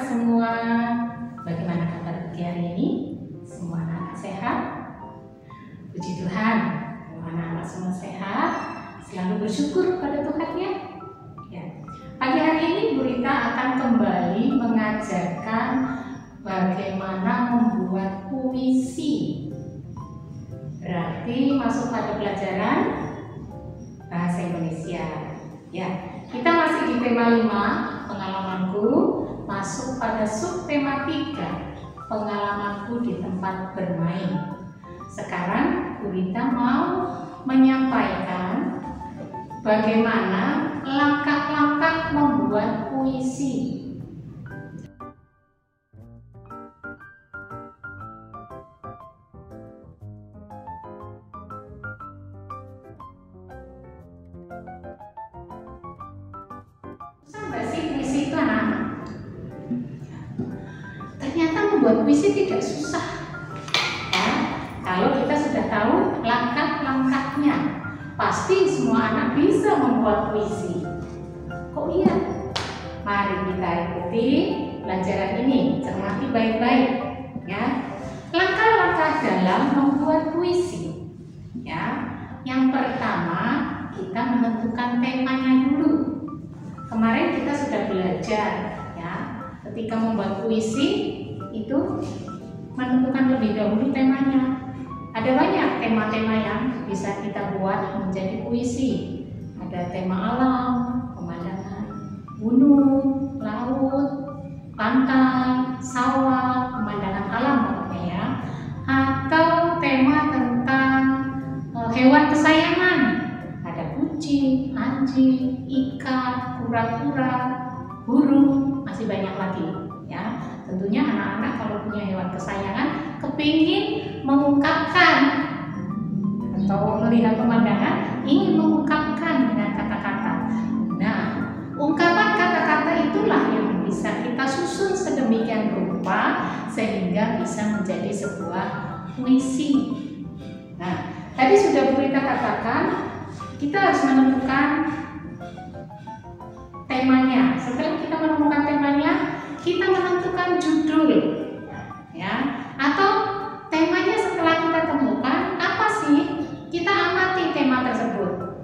semua. Bagaimana kabar pagi hari ini? Semua anak sehat? Puji Tuhan, kalau anak-anak semua sehat, selalu bersyukur pada Tuhan ya. Pagi hari ini Bu Rita akan kembali mengajarkan bagaimana membuat puisi. Berarti masuk pada pelajaran bahasa Indonesia. Ya, kita masih di tema 5, pengalamanku, masuk pada subtema 3, pengalamanku di tempat bermain. Sekarang Bu Rita mau menyampaikan bagaimana langkah-langkah membuat puisi. Sampai sih puisi itu anak-anak. Ternyata membuat puisi tidak susah. Ya, kalau kita sudah tahu langkah-langkahnya, pasti semua anak bisa membuat puisi. Kok iya? Mari kita ikuti pelajaran ini, cermati baik-baik. Ya, langkah-langkah dalam membuat puisi. Ya, yang pertama kita menentukan temanya dulu. Kemarin kita sudah belajar, ya, ketika membuat puisi itu menentukan lebih dahulu temanya. Ada banyak tema-tema yang bisa kita buat menjadi puisi. Ada tema alam, pemandangan, gunung, laut, pantai, sawah, pemandangan alam pokoknya ya. Atau tema tentang hewan kesayangan. Ada kucing, anjing, ikan, kura-kura, burung, masih banyak lagi ya. Tentunya anak-anak kalau punya hewan kesayangan kepingin mengungkapkan atau melihat pemandangan, ingin mengungkapkan dengan kata-kata. Nah, ungkapan kata-kata itulah yang bisa kita susun sedemikian rupa sehingga bisa menjadi sebuah puisi. Nah, tadi sudah Bu Rita katakan kita harus menentukan temanya. Setelah kita menemukan temanya, kita menentukan judul, ya. Atau temanya setelah kita temukan apa sih? Kita amati tema tersebut.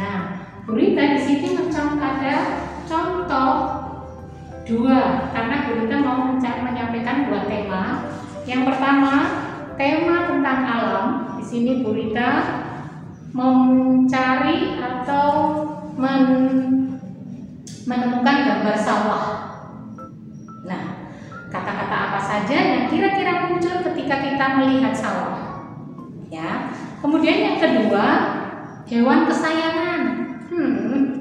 Nah, Bu Rita di sini ada contoh 2 karena Bu Rita mau menyampaikan 2 tema. Yang pertama, tema tentang alam. Di sini Bu Rita mencari atau menemukan gambar sawah. Nah, kata-kata apa saja yang kira-kira muncul ketika kita melihat sawah? Ya. Kemudian yang kedua, hewan kesayangan.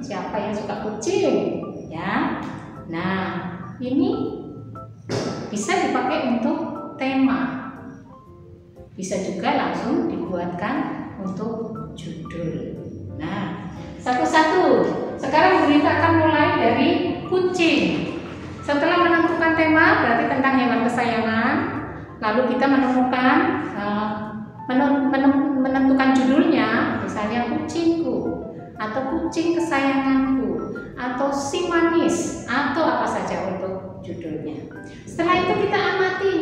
Siapa yang suka kucing? Ya. Nah, ini bisa dipakai untuk tema. Bisa juga langsung dibuatkan untuk judul. Nah, satu-satu. Sekarang Bu Rita akan mulai dari kucing. Setelah menentukan tema berarti tentang hewan kesayangan, lalu kita menentukan judulnya, misalnya kucingku, atau kucing kesayanganku, atau si manis, atau apa saja untuk judulnya. Setelah itu kita amati.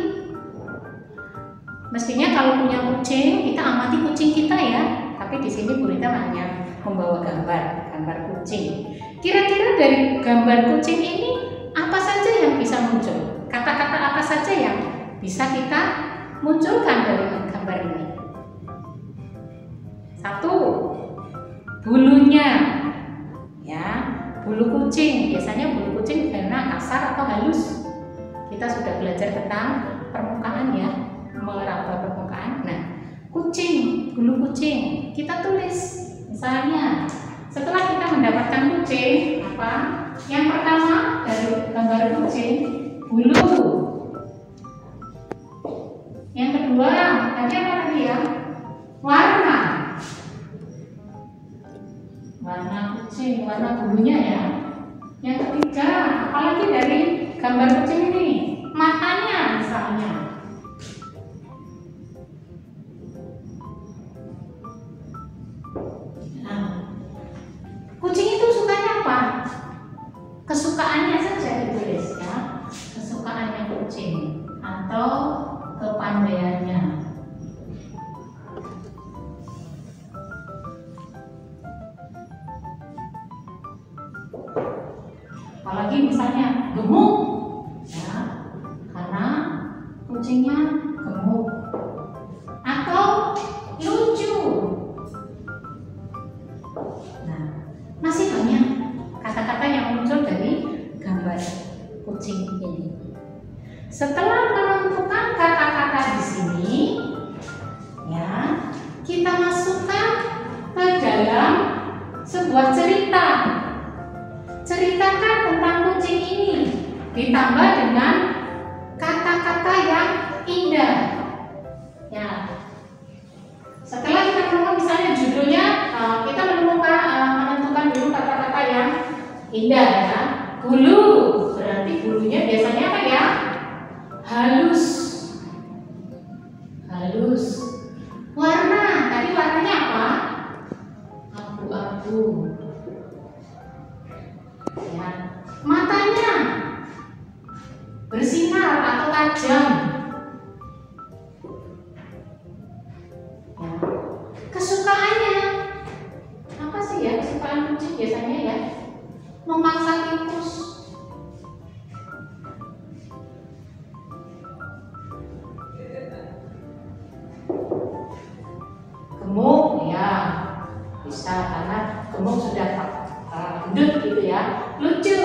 Mestinya kalau punya kucing, kita amati kucing kita ya. Tapi di sini Bu Rita hanya membawa gambar kucing. Kira-kira dari gambar kucing ini apa saja yang bisa muncul? Kata-kata apa saja yang bisa kita munculkan dari gambar ini? 1, bulunya. Ya, bulu kucing. Biasanya bulu kucing warna kasar atau halus. Kita sudah belajar tentang permukaan ya, meraba permukaan. Nah, kucing, bulu kucing. Kita tulis. Misalnya, setelah kita mendapatkan kucing, apa? Yang pertama dari gambar kucing, bulu. Yang kedua, tadi apa tadi ya? Warna. Warna kucing, warna bulunya ya. Yang ketiga, apalagi dari gambar kucing ini? Matanya misalnya. Kucing itu sukanya apa? Kesukaannya saja ditulis ya. Apalagi misalnya gemuk, ya, karena kucingnya gemuk. Atau lucu. Nah, masih banyak kata-kata yang muncul dari gambar kucing ini. Setelah menentukan kata-kata di sini, ya, kita masukkan ke dalam sebuah cerita. Ceritakan tentang kucing ini, ditambah dengan kata-kata yang indah. Ya. Setelah kita menemukan misalnya judulnya, kita menentukan dulu kata-kata yang indah, ya. Bulu, berarti bulunya biasanya apa ya? Halus. Halus. Warna, tadi warnanya apa? Abu-abu. Ya. Matanya bersinar atau tajam. Ya. Kesukaannya apa sih ya? Kesukaan kucing biasanya ya memangsa tikus. Gemuk ya bisa karena gemuk sudah gendut gitu ya. Lucu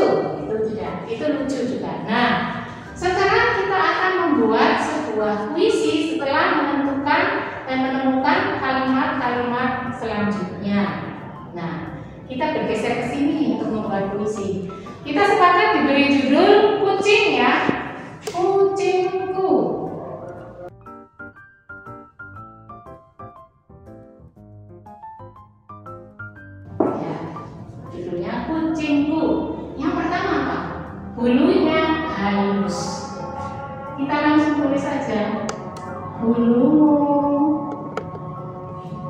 itu lucu juga. Nah, sekarang kita akan membuat sebuah puisi setelah menentukan dan menemukan kalimat-kalimat selanjutnya. Nah, kita bergeser ke sini untuk membuat puisi. Kita sepakat diberi judul kucing ya. Kucingku. Ya, judulnya kucingku. Yang pertama apa? Bulunya halus. Kita langsung tulis saja. Bulumu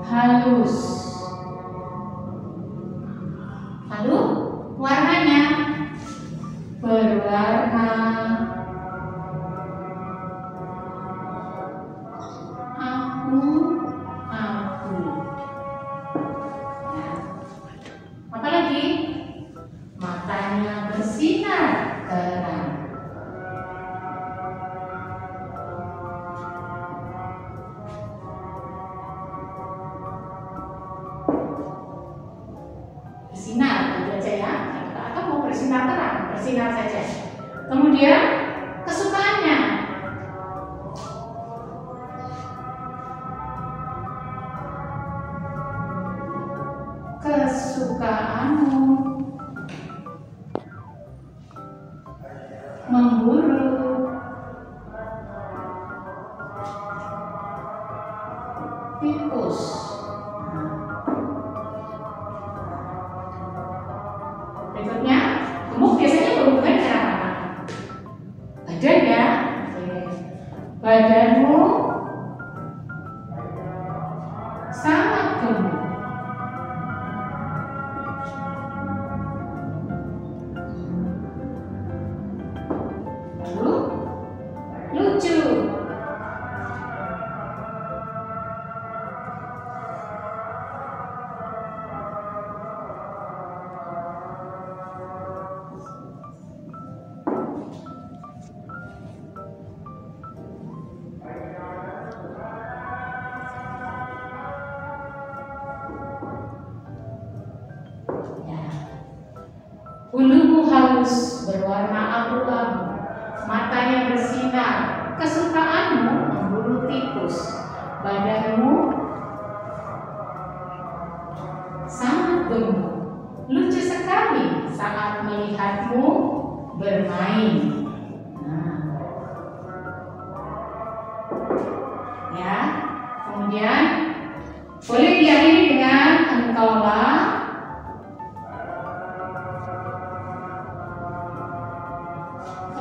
halus. Lalu warnanya berwarna abu-abu. Ya. Apalagi matanya bersinar terang. Bersinar gitu aja ya, atau mau bersinar terang, bersinar saja. Kemudian kesukaannya, kesukaanmu memburu tikus. Berikutnya, gemuk biasanya berhubungan dengan apa? Badan ya. Badanmu sangat gemuk. Lalu lucu. Bulumu halus berwarna abu-abu, matanya bersinar, kesukaanmu memburu tikus, badanmu sangat gemuk, lucu sekali saat melihatmu bermain. Nah, ya, kemudian boleh diakhiri dengan engkaulah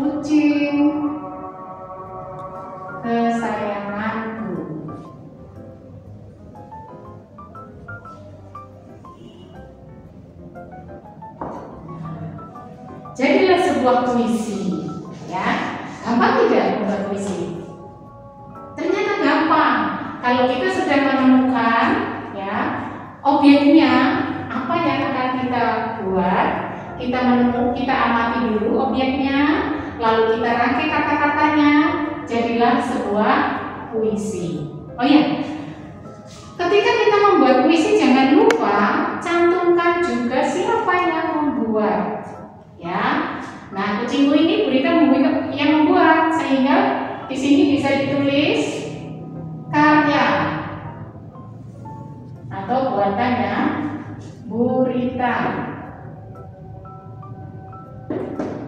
kucing kesayanganku. Jadilah sebuah puisi, ya. Gampang tidak membuat puisi? Ternyata gampang. Kalau kita sudah menemukan, ya, objeknya apa yang akan kita buat, kita amati dulu objeknya, lalu kita rangkai kata-katanya, jadilah sebuah puisi. Oh ya, ketika kita membuat puisi jangan lupa cantumkan juga siapa yang membuat. Ya, nah kucingku ini Bu Rita yang membuat, sehingga di sini bisa ditulis karya atau buatannya Bu Rita.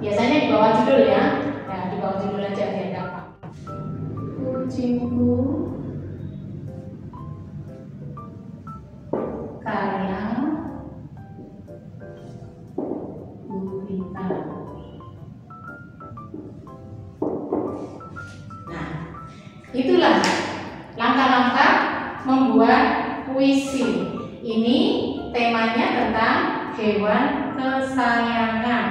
Biasanya di bawah judul ya. Nah, di bawah judul aja biar gampang. Kucingku karya Bu Rita. Nah, itulah langkah-langkah membuat puisi. Ini temanya tentang hewan kesayangan.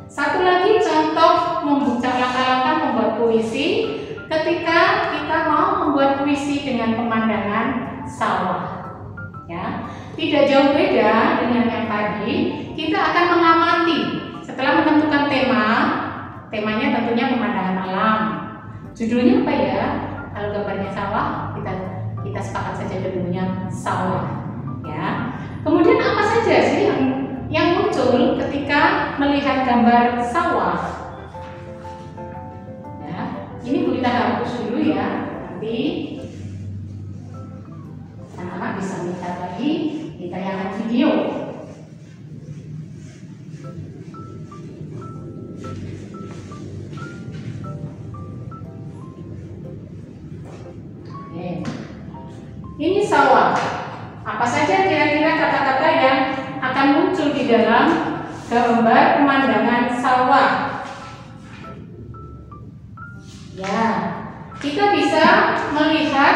Satu lagi contoh langkah-langkah membuat puisi ketika kita mau membuat puisi dengan pemandangan sawah. Ya, tidak jauh beda dengan yang tadi. Kita akan mengamati setelah menentukan temanya tentunya pemandangan alam. Judulnya apa ya? Kalau gambarnya sawah, kita sepakat saja judulnya sawah. Ya. Kemudian apa saja sih yang muncul ketika melihat gambar sawah? Ya, ini Bu Rita hapus dulu ya. Nanti anak-anak bisa lihat lagi di tayangan video. Ini sawah. Apa saja kira-kira kata-kata yang akan muncul di dalam gambar pemandangan sawah? Ya, kita bisa melihat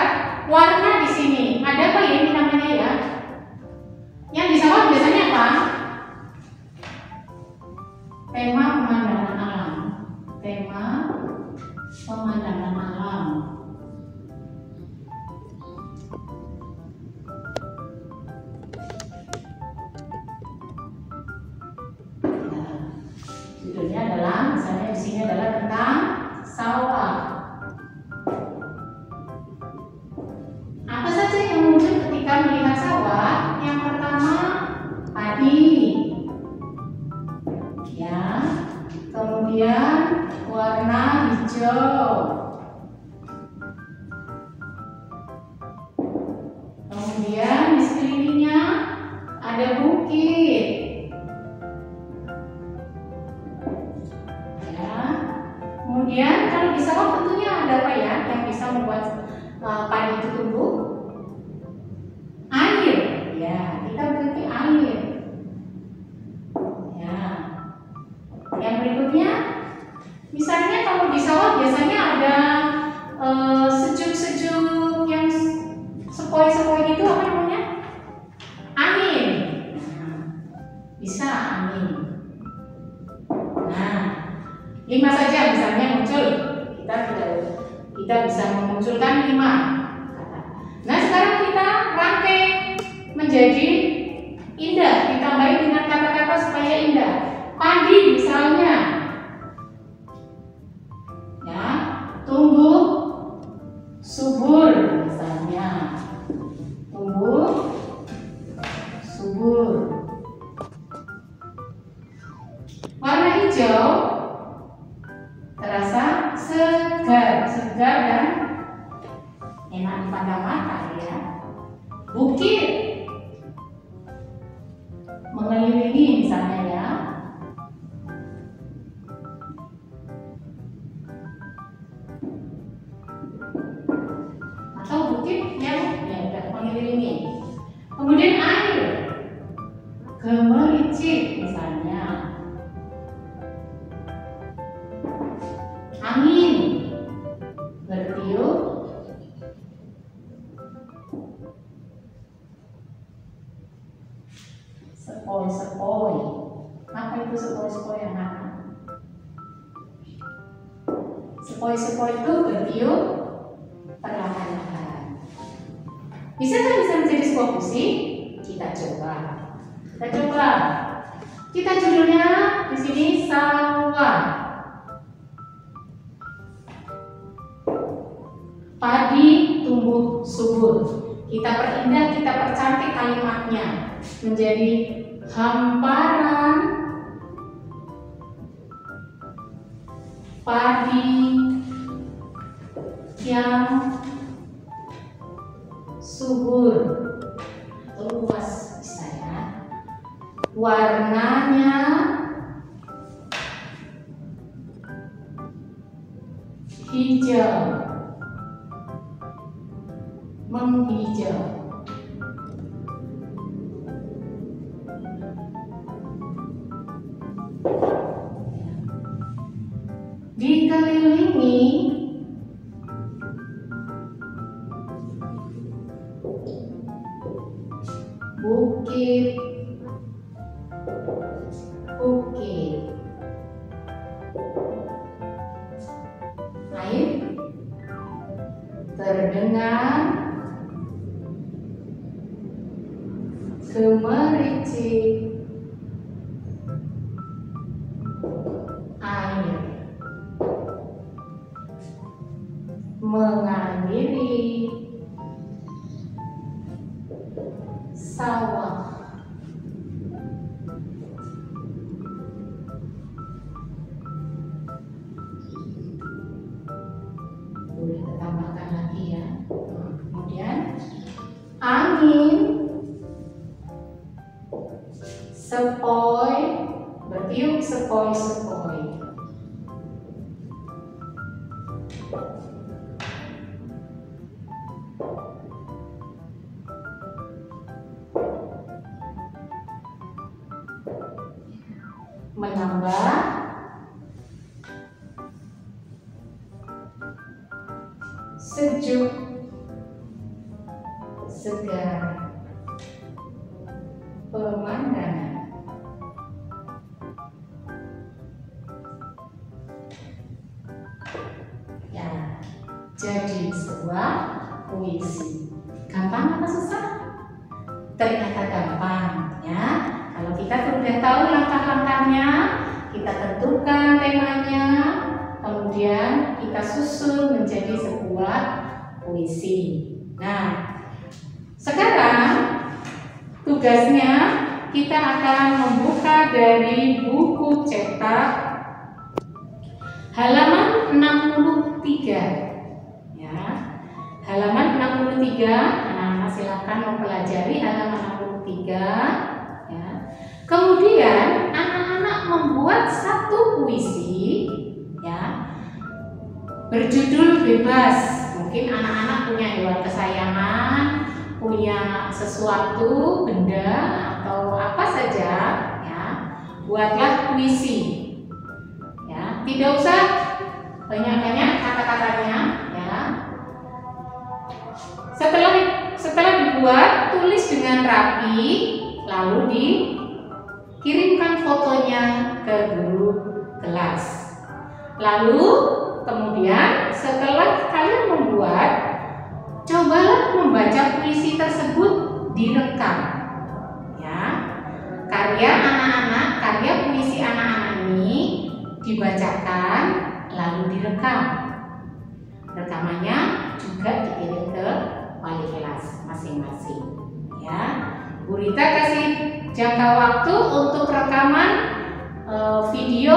warna di sini. Ada apa ya ini namanya ya? Yang di sawah biasanya apa? Tema pemandangan alam. Tema pemandangan alam. Judulnya adalah, misalnya di sini adalah tentang sawah. Apa saja yang muncul ketika melihat sawah? Yang pertama, padi. Ya. Kemudian warna hijau. Kemudian di sekelilingnya ada bukit. Kemudian kalau di sawah tentunya ada apa ya yang bisa membuat padi itu tumbuh? Air. Ya, kita butuh air. Ya. Yang berikutnya, misalnya kalau di sawah biasanya ada sejuk-sejuk yang sepoi-sepoi itu apa namanya? Angin. Nah, bisa angin. Nah, 5 saja misalnya muncul, kita bisa memunculkan 5 kata. Nah, sekarang kita rangkai menjadi indah, ditambahi dengan kata-kata supaya indah. Padi misalnya, ya, tumbuh subur misalnya, tumbuh subur. Warna hijau terasa segar dan enak dipandang mata ya. Bukit mengelilingi misalnya ya. Atau bukit yang udah mengelilingi. Kemudian air gemericik misalnya. Angin bertiup, sepoi-sepoi. Apa itu sepoi-sepoi yang mana? Sepoi-sepoi itu bertiup perlahan-lahan. Bisa menjadi sebuah puisi? Kita coba. Kita judulnya di sini sawah. Padi tumbuh subur. Kita perindah, kita percantik kalimatnya menjadi hamparan padi yang subur. Luas bisa ya. Warnanya hijau, menghijau. Dikelilingi bukit-bukit. Air terdengar gemericik air mengakhiri sawah. Boleh kita tambahkan lagi ya. Kemudian angin sepoi bertiup sepoi-sepoi. Menambah sejuk, segar pemandangan. Ya, jadi sebuah puisi. Gampang apa susah? Ternyata gampang ya. Kalau kita sudah tahu langkah-langkahnya, kita tentukan temanya, kemudian kita susun menjadi sebuah puisi. Nah, sekarang tugasnya kita akan membuka dari buku cetak halaman 63 ya. Halaman 63, anak-anak silakan mempelajari halaman 63 ya. Kemudian anak-anak membuat satu puisi ya, berjudul bebas. Mungkin anak-anak punya hewan kesayangan, punya sesuatu, benda atau apa saja ya, buatlah puisi ya. Tidak usah banyak-banyak kata-katanya ya. Setelah dibuat, tulis dengan rapi, lalu dikirimkan fotonya ke guru kelas. Lalu kemudian setelah kalian membuat, cobalah membaca puisi tersebut direkam ya. Karya anak-anak, karya puisi anak-anak ini dibacakan lalu direkam. Rekamannya juga dikirim ke wali kelas masing-masing ya. Bu Rita kasih jangka waktu untuk rekaman video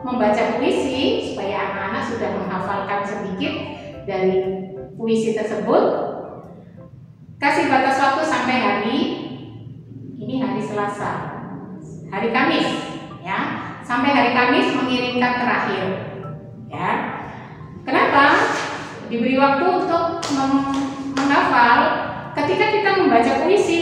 membaca puisi supaya anak-anak sudah menghafalkan sedikit dari puisi tersebut. Kasih batas waktu sampai hari Selasa, hari Kamis ya, sampai hari Kamis mengirimkan terakhir ya. Kenapa diberi waktu untuk menghafal? Ketika kita membaca puisi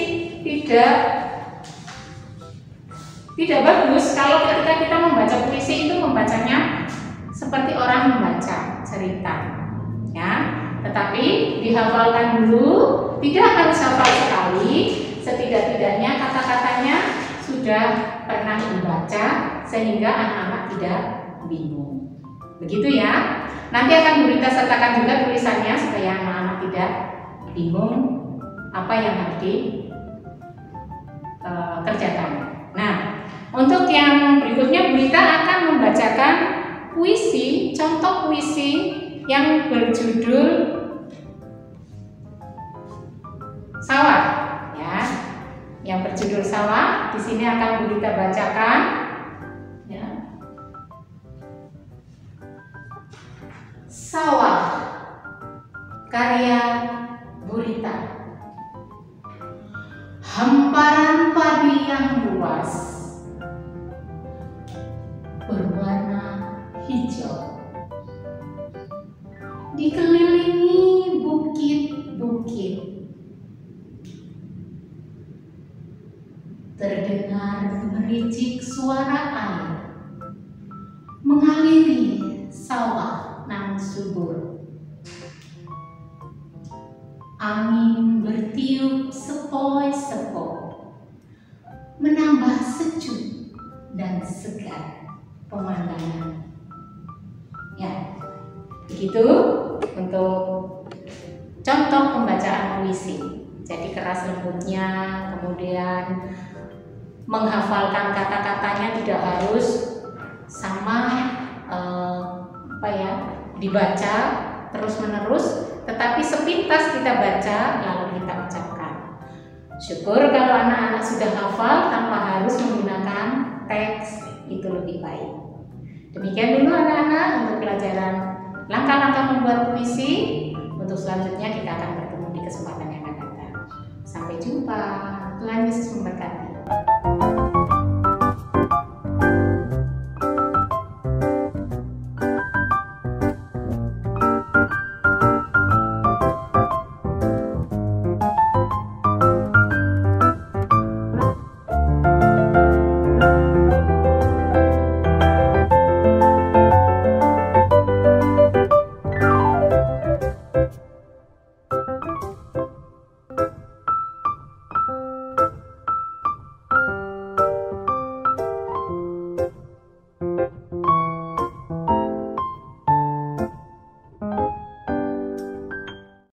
tidak bagus kalau ketika kita membaca puisi itu membacanya seperti orang membaca cerita ya. Tetapi dihafalkan dulu, tidak harus hafal sekali, setidak-tidaknya kata-katanya sudah pernah dibaca sehingga anak-anak tidak bingung. Begitu ya. Nanti akan Bu Rita sertakan juga tulisannya supaya anak-anak tidak bingung apa yang harus dikerjakan. Nah, Untuk yang berikutnya, Bu Rita akan membacakan puisi, contoh puisi yang berjudul Sawah, ya. Yang berjudul Sawah, di sini akan Bu Rita bacakan, ya. Sawah, karya Bu Rita. Hamparan padi yang luas, berwarna hijau, dikelilingi bukit-bukit. Terdengar mericik suara air mengaliri sawah nan subur. Angin bertiup sepoi-sepoi, menambah sejuk dan segar pemandangan. Ya, begitu untuk contoh pembacaan puisi. Jadi keras lembutnya, kemudian menghafalkan kata-katanya tidak harus sama dibaca terus-menerus, tetapi sepintas kita baca lalu kita ucapkan. Syukur kalau anak-anak sudah hafal tanpa harus menggunakan teks, itu lebih baik. Demikian dulu anak-anak untuk pelajaran langkah-langkah membuat puisi. Untuk selanjutnya kita akan bertemu di kesempatan yang akan datang. Sampai jumpa. Tuhan Yesus memberkati.